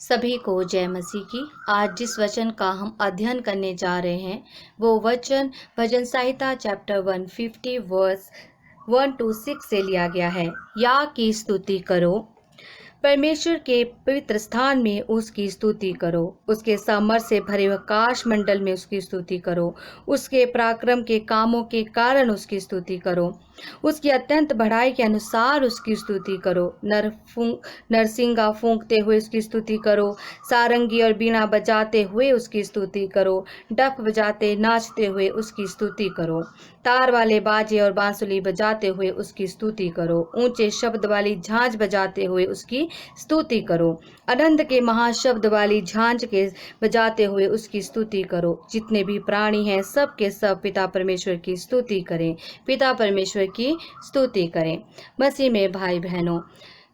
सभी को जय मसीह की। आज जिस वचन का हम अध्ययन करने जा रहे हैं वो वचन भजन संहिता चैप्टर 150 वर्स 1 to 6 से लिया गया है। या की स्तुति करो, परमेश्वर के पवित्र स्थान में उसकी स्तुति करो, उसके सामर्थ्य से भरे आकाश मंडल में उसकी स्तुति करो, उसके पराक्रम के कामों के कारण उसकी स्तुति करो, उसकी अत्यंत बढ़ाई के अनुसार उसकी स्तुति करो। नरसिंगा फूंकते हुए उसकी स्तुति करो, सारंगी और बीना बजाते हुए उसकी स्तुति करो, डफ बजाते नाचते हुए उसकी स्तुति करो, तार वाले बाजे और बांसुरी बजाते हुए उसकी स्तुति करो, ऊंचे शब्द वाली झांझ बजाते हुए उसकी स्तुति करो, आनंद के महाशब्द वाली झांझ के बजाते हुए उसकी स्तुति करो। जितने भी प्राणी हैं सब के सब पिता परमेश्वर की स्तुति करें, पिता परमेश्वर की स्तुति करें। मसीह में भाई बहनों,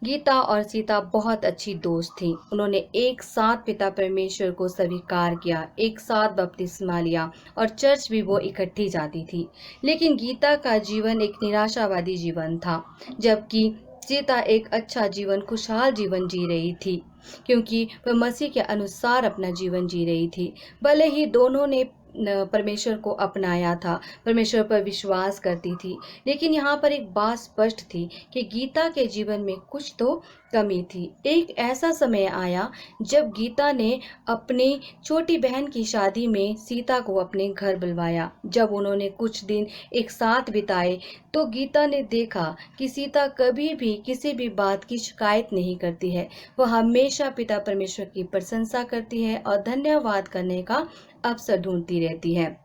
गीता और सीता बहुत अच्छी दोस्त थी। उन्होंने एक साथ पिता परमेश्वर को स्वीकार किया, एक साथ बपतिस्मा लिया और चर्च भी वो इकट्ठी जाती थी। लेकिन गीता का जीवन एक निराशावादी जीवन था, जबकि सीता एक अच्छा जीवन, खुशहाल जीवन जी रही थी, क्योंकि वह मसीह के अनुसार अपना जीवन जी रही थी। भले ही दोनों ने परमेश्वर को अपनाया था, परमेश्वर पर विश्वास करती थी, लेकिन यहाँ पर एक बात स्पष्ट थी कि गीता के जीवन में कुछ तो कमी थी। एक ऐसा समय आया जब गीता ने अपनी छोटी बहन की शादी में सीता को अपने घर बुलवाया। जब उन्होंने कुछ दिन एक साथ बिताए तो गीता ने देखा कि सीता कभी भी किसी भी बात की शिकायत नहीं करती है। वह हमेशा पिता परमेश्वर की प्रशंसा करती है और धन्यवाद करने का अवसर ढूंढती रहती है।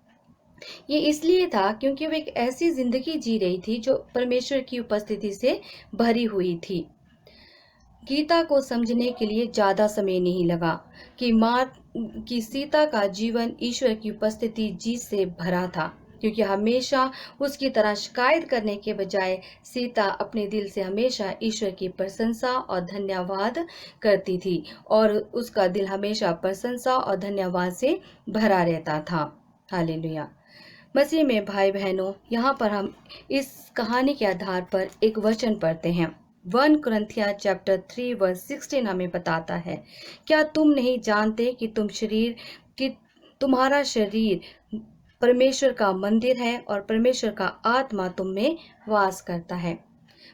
ये इसलिए था क्योंकि वो एक ऐसी जिंदगी जी रही थी जो परमेश्वर की उपस्थिति से भरी हुई थी। गीता को समझने के लिए ज्यादा समय नहीं लगा कि सीता का जीवन ईश्वर की उपस्थिति जी से भरा था, क्योंकि हमेशा उसकी तरह शिकायत करने के बजाय सीता अपने दिल से हमेशा ईश्वर की प्रशंसा और धन्यवाद करती थी और उसका दिल हमेशा प्रशंसा और धन्यवाद से भरा रहता था। हालेलुया। मसीह में भाई बहनों, यहाँ पर हम इस कहानी के आधार पर एक वचन पढ़ते हैं। 1 कुरिन्थिया चैप्टर 3 वर्स 16 हमें बताता है, क्या तुम नहीं जानते कि तुम्हारा शरीर परमेश्वर का मंदिर है और परमेश्वर का आत्मा तुम में वास करता है।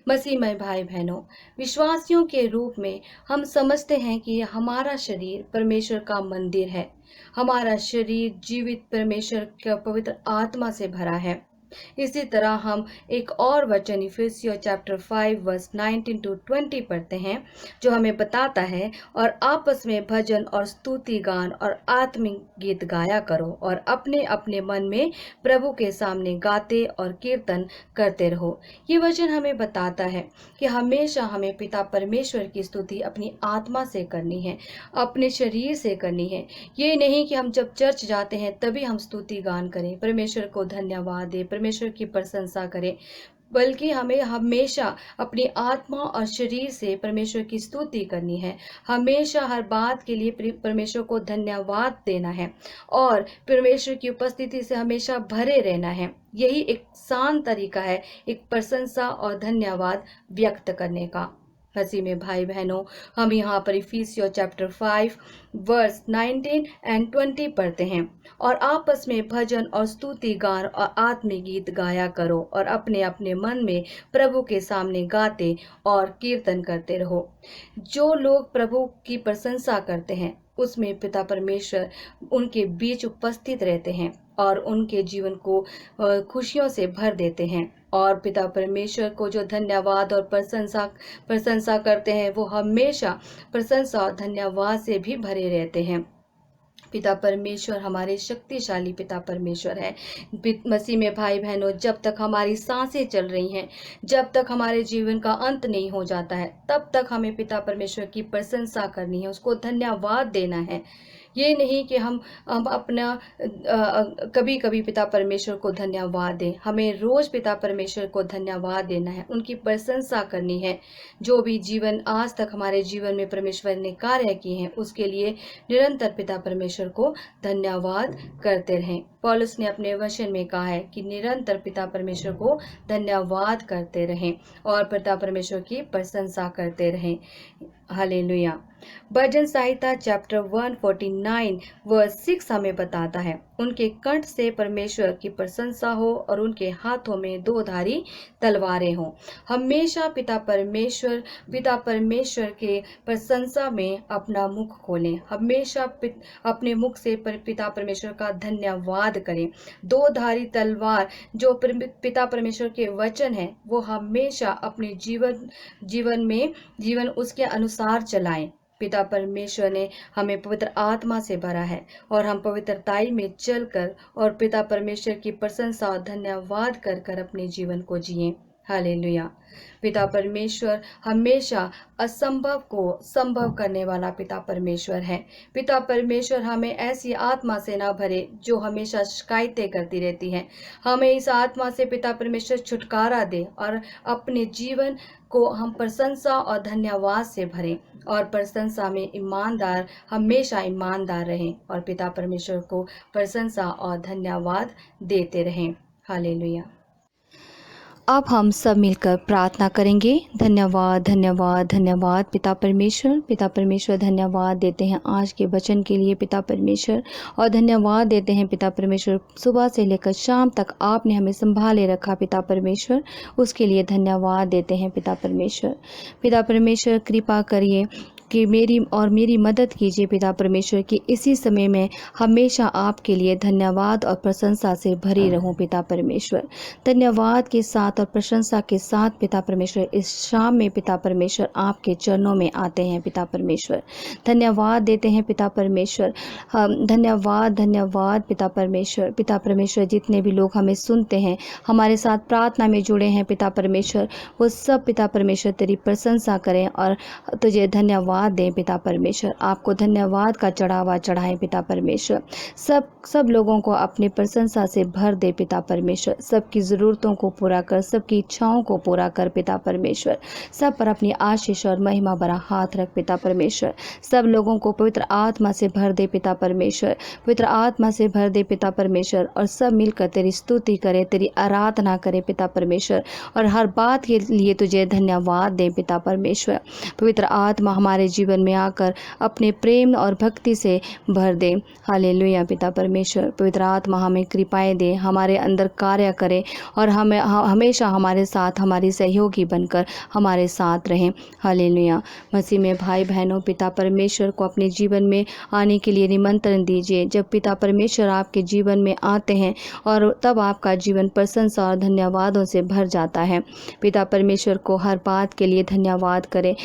मसीह में भाई बहनों, विश्वासियों के रूप में हम समझते हैं कि हमारा शरीर परमेश्वर का मंदिर है। हमारा शरीर जीवित परमेश्वर के पवित्र आत्मा से भरा है। इसी तरह हम एक और वचन इफिसियों चैप्टर 5 वर्स 19 to 20 पढ़ते हैं, जो हमें बताता है, और आपस में भजन और स्तुति गान और आत्मिक गीत गाया करो और अपने अपने मन में प्रभु के सामने गाते और कीर्तन करते रहो। ये वचन हमें बताता है कि हमेशा हमें पिता परमेश्वर की स्तुति अपनी आत्मा से करनी है, अपने शरीर से करनी है। ये नहीं कि हम जब चर्च जाते हैं तभी हम स्तुति गान करें, परमेश्वर को धन्यवाद दें, परमेश्वर की प्रशंसा करें, बल्कि हमें हमेशा अपनी आत्मा और शरीर से परमेश्वर की स्तुति करनी है। हमेशा हर बात के लिए परमेश्वर को धन्यवाद देना है और परमेश्वर की उपस्थिति से हमेशा भरे रहना है। यही एक आसान तरीका है एक प्रशंसा और धन्यवाद व्यक्त करने का। मसीह में भाई बहनों, हम यहाँ पर इफिसियों चैप्टर 5 वर्स 19 एंड 20 पढ़ते हैं, और आपस में भजन और स्तुति गान और आत्मिक गीत गाया करो और अपने अपने मन में प्रभु के सामने गाते और कीर्तन करते रहो। जो लोग प्रभु की प्रशंसा करते हैं उसमें पिता परमेश्वर उनके बीच उपस्थित रहते हैं और उनके जीवन को खुशियों से भर देते हैं। और पिता परमेश्वर को जो धन्यवाद और प्रशंसा करते हैं वो हमेशा प्रशंसा और धन्यवाद से भी भरे रहते हैं। पिता परमेश्वर हमारे शक्तिशाली पिता परमेश्वर है। मसीह में भाई बहनों, जब तक हमारी सांसें चल रही हैं, जब तक हमारे जीवन का अंत नहीं हो जाता है, तब तक हमें पिता परमेश्वर की प्रशंसा करनी है, उसको धन्यवाद देना है। ये नहीं कि हम अपना कभी कभी पिता परमेश्वर को धन्यवाद दें। हमें रोज पिता परमेश्वर को धन्यवाद देना है, उनकी प्रशंसा करनी है। जो भी जीवन आज तक हमारे जीवन में परमेश्वर ने कार्य किए हैं उसके लिए निरंतर पिता परमेश्वर को धन्यवाद करते रहें। पौलुस ने अपने वचन में कहा है कि निरंतर पिता परमेश्वर को धन्यवाद करते रहें और पिता परमेश्वर की प्रशंसा करते रहें। हालेलुया। भजन संहिता चैप्टर 149 वर्स 6 हमें बताता है, उनके कंठ से परमेश्वर की प्रशंसा हो और उनके हाथों में दो धारी तलवारें हों। हमेशा पिता परमेश्वर के प्रशंसा में अपना मुख खोलें। हमेशा अपने मुख से पिता परमेश्वर का धन्यवाद करें। दो धारी तलवार जो पिता परमेश्वर के वचन है, वो हमेशा अपने जीवन उसके अनुसार चलाएं। पिता परमेश्वर ने हमें पवित्र आत्मा से भरा है और हम पवित्रताई में चलकर और पिता परमेश्वर की प्रशंसा और धन्यवाद कर कर अपने जीवन को जिएं। हालेलुया। पिता परमेश्वर हमेशा असंभव को संभव करने वाला पिता परमेश्वर है। पिता परमेश्वर हमें ऐसी आत्मा से ना भरे जो हमेशा शिकायतें करती रहती है। हमें इस आत्मा से पिता परमेश्वर छुटकारा दे और अपने जीवन को हम प्रशंसा और धन्यवाद से भरें और प्रशंसा में हमेशा ईमानदार रहें और पिता परमेश्वर को प्रशंसा और धन्यवाद देते रहें। हालेलुया। अब हम सब मिलकर प्रार्थना करेंगे। धन्यवाद धन्यवाद धन्यवाद पिता परमेश्वर धन्यवाद देते हैं आज के वचन के लिए पिता परमेश्वर, और धन्यवाद देते हैं पिता परमेश्वर सुबह से लेकर शाम तक आपने हमें संभाले रखा पिता परमेश्वर, उसके लिए धन्यवाद देते हैं पिता परमेश्वर। पिता परमेश्वर कृपा करिए कि मेरी मदद कीजिए पिता परमेश्वर कि इसी समय में हमेशा आपके लिए धन्यवाद और प्रशंसा से भरी रहूं पिता परमेश्वर। धन्यवाद के साथ और प्रशंसा के साथ पिता परमेश्वर इस शाम में पिता परमेश्वर आपके चरणों में आते हैं पिता परमेश्वर। धन्यवाद देते हैं पिता परमेश्वर। धन्यवाद पिता परमेश्वर जितने भी लोग हमें सुनते हैं, हमारे साथ प्रार्थना में जुड़े हैं पिता परमेश्वर, वो सब पिता परमेश्वर तेरी प्रशंसा करें और तुझे धन्यवाद दें पिता परमेश्वर। आपको धन्यवाद का चढ़ावा चढ़ाएं पिता परमेश्वर। सब लोगों को अपनी प्रशंसा से भर दे पिता परमेश्वर। सबकी ज़रूरतों को पूरा कर, सबकी इच्छाओं को पूरा कर पिता परमेश्वर। सब पर अपनी आशीष और महिमा भरा हाथ रख पिता परमेश्वर। सब लोगों को पवित्र आत्मा से भर दे पिता परमेश्वर, पवित्र आत्मा से भर दे पिता परमेश्वर, और सब मिलकर तेरी स्तुति करें, तेरी आराधना करें पिता परमेश्वर, और हर बात के लिए तुझे धन्यवाद दें पिता परमेश्वर। पवित्र आत्मा हमारे जीवन में आकर अपने प्रेम और भक्ति से भर दे। हालेलुया पिता परमेश्वर। पवित्र आत्मा हमें कृपाएं दे, हमारे अंदर कार्य करे और हमें हमेशा हमारे साथ हमारी सहयोगी बनकर हमारे साथ रहें। हालेलुया। मसीह में भाई बहनों, पिता परमेश्वर को अपने जीवन में आने के लिए निमंत्रण दीजिए। जब पिता परमेश्वर आपके जीवन में आते हैं और तब आपका जीवन प्रशंसा और धन्यवादों से भर जाता है। पिता परमेश्वर को हर बात के लिए धन्यवाद करें।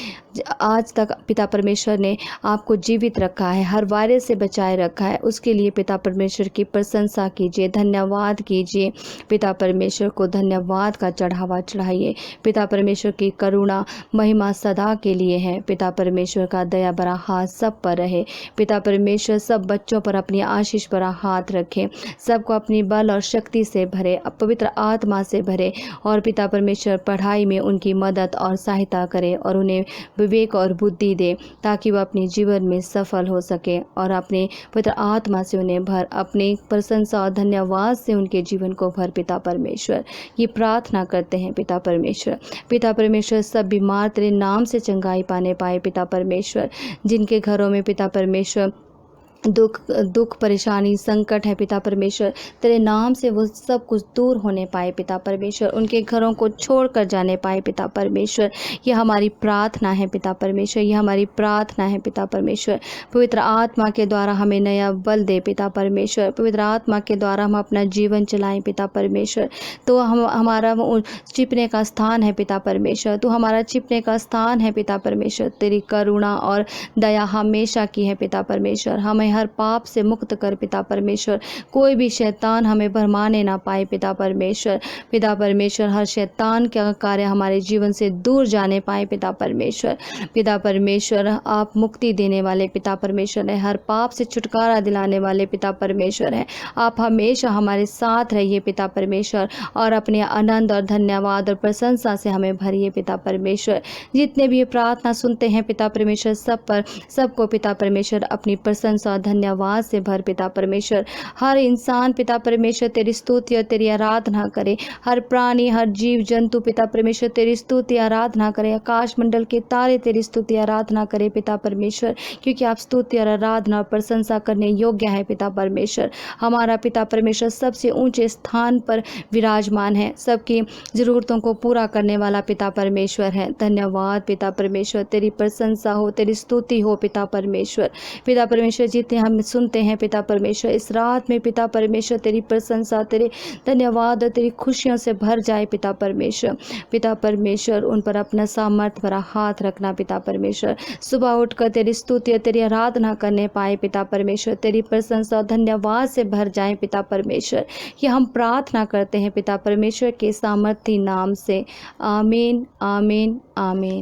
आज तक पिता परमेश्वर ने आपको जीवित रखा है, हर वायरस से बचाए रखा है, उसके लिए पिता परमेश्वर की प्रशंसा कीजिए, धन्यवाद कीजिए। पिता परमेश्वर को धन्यवाद का चढ़ावा चढ़ाइए। पिता परमेश्वर की करुणा महिमा सदा के लिए है। पिता परमेश्वर का दया भरा हाथ सब पर रहे। पिता परमेश्वर सब बच्चों पर अपनी आशीष भरा हाथ रखे, सबको अपनी बल और शक्ति से भरे, पवित्र आत्मा से भरे, और पिता परमेश्वर पढ़ाई में उनकी मदद और सहायता करे और उन्हें विवेक और बुद्धि दे ताकि वह अपने जीवन में सफल हो सके, और अपने पवित्र आत्मा से उन्हें भर, अपनी प्रशंसा और धन्यवाद से उनके जीवन को भर पिता परमेश्वर। ये प्रार्थना करते हैं पिता परमेश्वर। पिता परमेश्वर सब बीमार तेरे नाम से चंगाई पाने पाए पिता परमेश्वर। जिनके घरों में पिता परमेश्वर दुख परेशानी संकट है पिता परमेश्वर, तेरे नाम से वो सब कुछ दूर होने पाए पिता परमेश्वर, उनके घरों को छोड़कर जाने पाए पिता परमेश्वर। ये हमारी प्रार्थना है पिता परमेश्वर, ये हमारी प्रार्थना है पिता परमेश्वर। पवित्र आत्मा के द्वारा हमें नया बल दे पिता परमेश्वर। पवित्र आत्मा के द्वारा हम अपना जीवन चलाएं पिता परमेश्वर। तो हमारा छिपने का स्थान है पिता परमेश्वर, तो हमारा छिपने का स्थान है पिता परमेश्वर। तेरी करुणा और दया हमेशा की है पिता परमेश्वर। हमें हर पाप से मुक्त कर पिता परमेश्वर। कोई भी शैतान हमें भरमाने ना पाए पिता परमेश्वर। पिता परमेश्वर हर शैतान का कार्य हमारे जीवन से दूर जाने पाए पिता परमेश्वर। पिता परमेश्वर आप मुक्ति देने वाले पिता परमेश्वर है, हर पाप से छुटकारा दिलाने वाले पिता परमेश्वर है। आप हमेशा हमारे साथ रहिए पिता परमेश्वर, और अपने आनंद और धन्यवाद और प्रशंसा से हमें भरिए पिता परमेश्वर। जितने भी प्रार्थना सुनते हैं पिता परमेश्वर सबको पिता परमेश्वर अपनी प्रशंसा धन्यवाद से भर पिता परमेश्वर। हर इंसान पिता परमेश्वर तेरी स्तुति और तेरी आराधना करे। हर प्राणी, हर जीव जंतु पिता परमेश्वर तेरी स्तुति आराधना करे। आकाश मंडल के तारे तेरी स्तुति आराधना करे पिता परमेश्वर, क्योंकि आप स्तुति और आराधना और प्रशंसा करने योग्य है पिता परमेश्वर। हमारा पिता परमेश्वर सबसे ऊंचे स्थान पर विराजमान है, सबकी ज़रूरतों को पूरा करने वाला पिता परमेश्वर है। धन्यवाद पिता परमेश्वर, तेरी प्रशंसा हो, तेरी स्तुति हो पिता परमेश्वर। पिता परमेश्वर जितने हम सुनते हैं पिता परमेश्वर, इस रात में पिता परमेश्वर तेरी प्रशंसा, तेरे धन्यवाद और तेरी खुशियों से भर जाए पिता परमेश्वर। पिता परमेश्वर उन पर अपना सामर्थ भरा हाथ रखना पिता परमेश्वर। सुबह उठकर तेरी स्तुति और तेरी आराधना करने पाए पिता परमेश्वर। तेरी प्रशंसा और धन्यवाद से भर जाए पिता परमेश्वर। ये हम प्रार्थना करते हैं पिता परमेश्वर के सामर्थी नाम से। आमीन, आमीन, आमीन।